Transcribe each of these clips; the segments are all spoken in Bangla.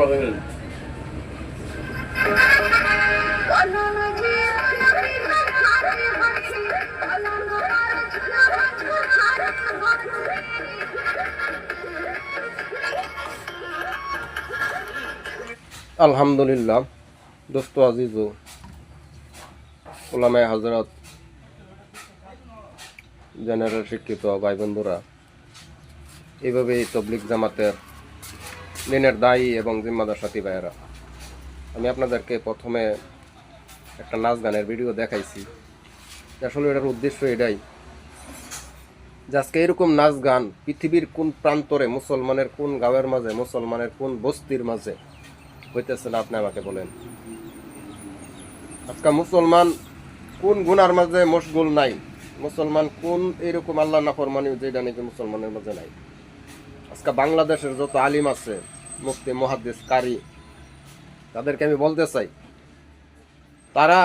আলহামদুলিল্লাহ দোস্ত আজিজ ওলামায়ে হযরত জেনারেল শিক্ষিত ভাই বন্ধুরা, এইভাবে তবলিগ জামাতের দিনের দায়ী এবং জিম্মাদার সাথী ভাইয়েরা, আমি আপনাদেরকে প্রথমে একটা নাচ গানের ভিডিও দেখাইছি। আসলে এটার উদ্দেশ্য এটাই যে আজকে এরকম নাচ গান পৃথিবীর কোন প্রান্তরে, মুসলমানের কোন গাঁয়ের মাঝে, মুসলমানের কোন বস্তির মাঝে হইতেছে না আপনি আমাকে বলেন। আজকে মুসলমান কোন গুনার মাঝে মশগুল নাই, মুসলমান কোন এরকম আল্লাহ নাফরমানি যেটা নাকি মুসলমানের মাঝে নাই। আজকে বাংলাদেশের যত আলিম আছে, মুফতি, মুহাদ্দিস, কারি, তাদেরকে আমি বলতে চাই, তারা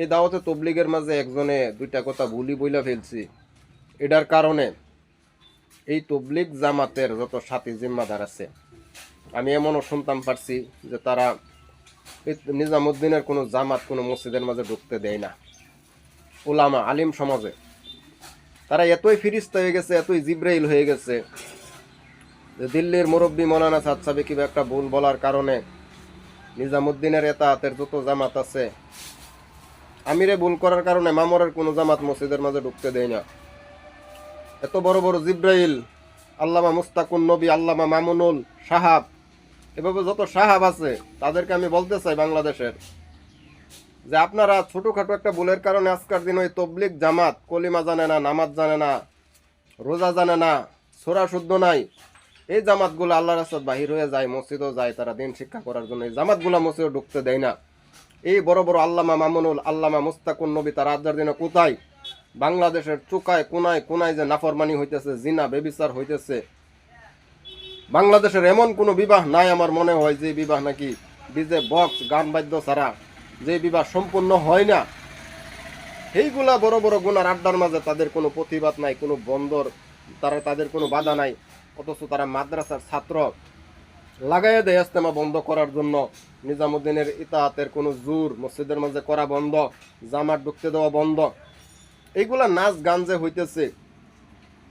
এই দাওয়াতে তবলিগের মাঝে একজনে দুইটা কথা ভুলি বইলা ফেলছি। এটার কারণে এই তবলিগ জামাতের যত সাথী জিম্মাদার আছে, আমি এমনও শুনতাম পারছি যে তারা নিজামুদ্দিনের কোনো জামাত কোনো মসজিদের মাঝে ঢুকতে দেয় না। উলামা আলিম সমাজে তারা এতই ফিরিস্তা হয়ে গেছে, এতই জিব্রাইল হয়ে গেছে যে দিল্লির মুরব্বী মৌলানা সাদ সাহেব কিংবা একটা ভুল বলার কারণে নিজামুদ্দিনের এতাহাতের যত জামাত আছে, আমিরে ভুল করার কারণে মামরের কোনো জামাত মসজিদের মাঝে ঢুকতে দেয় না। এত বড় বড় জিব্রাইল, আল্লামা মুস্তাকুন নবী, আল্লামা মামুনুল সাহাব, এভাবে যত সাহাব আছে তাদেরকে আমি বলতে চাই বাংলাদেশের, যে আপনারা ছোটখাটো একটা ভুলের কারণে আজকের দিন ওই তবলিগ জামাত কলিমা জানে না, নামাজ জানে না, রোজা জানে না, সূরা শুদ্ধ নাই, এই জামাতগুলো আল্লাহর রাস্তায় বাহির হয়ে যায়, মসজিদও যায় তারা দিন শিক্ষা করার জন্য, এই জামাতগুলো মসজিদে ঢুকতে দেয় না। এই বড় বড় আল্লামা মামুনুল, আল্লামা মুস্তাকুন নবী, তারা আজকের দিনে কোথায়? বাংলাদেশের চুকায় কোনায় কোনায় যে নাফরমানি হইতেছে, জিনা বেবিচার হইতেছে। বাংলাদেশের এমন কোনো বিবাহ নাই আমার মনে হয় যে বিবাহ নাকি ডিজে বক্স গান বাদ্য ছাড়া যে বিবাহ সম্পূর্ণ হয় না। এইগুলা বড় বড় গুনার আড্ডার মাঝে তাদের কোনো প্রতিবাদ নাই, কোনো বন্দর, তাদের কোনো বাধা নাই, অথচ তারা মাদ্রাসার ছাত্র লাগাইয়া দেয় ইজতেমা বন্ধ করার জন্য। নিজামুদ্দিনের ইতাহাতের কোনো জোর মসজিদের মাঝে করা বন্ধ, জামাত ঢুকতে দেওয়া বন্ধ। এইগুলা নাচ গান যে হইতেছে,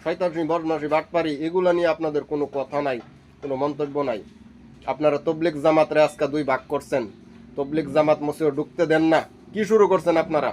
শয়তানি বদমাশি বাটপারি, এগুলা নিয়ে আপনাদের কোনো কথা নাই, কোনো মন্তব্য নাই। আপনারা তবলিগ জামাতরে আজকে দুই ভাগ করছেন, তবলিগ জামাত মসজিদে ঢুকতে দেন না। কি শুরু করছেন আপনারা?